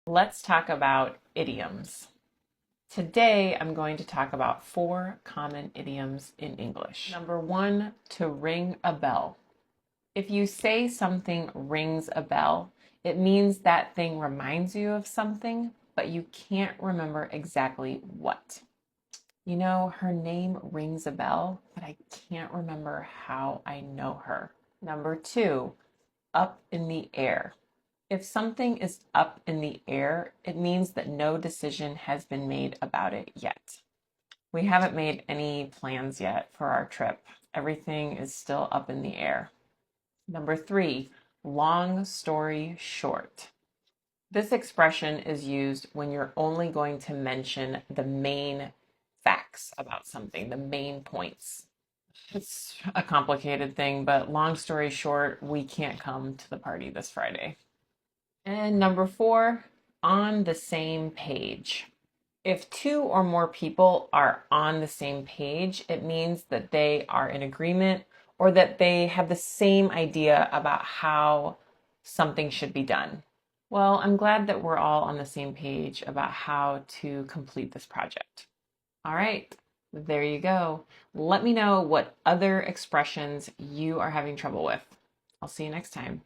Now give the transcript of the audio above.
Let's talk about idioms. Today, I'm going to talk about 4 common idioms in English. Number 1, to ring a bell. If you say something rings a bell, it means that thing reminds you of something, but you can't remember exactly what. You know, her name rings a bell, but I can't remember how I know her. Number 2, up in the air. If something is up in the air, it means that no decision has been made about it yet. We haven't made any plans yet for our trip. Everything is still up in the air. Number 3, long story short. This expression is used when you're only going to mention the main facts about something, the main points. It's a complicated thing, but long story short, we can't come to the party this Friday. And number 4, on the same page. If 2 or more people are on the same page, it means that they are in agreement or that they have the same idea about how something should be done. Well, I'm glad that we're all on the same page about how to complete this project. All right, there you go. Let me know what other expressions you are having trouble with. I'll see you next time.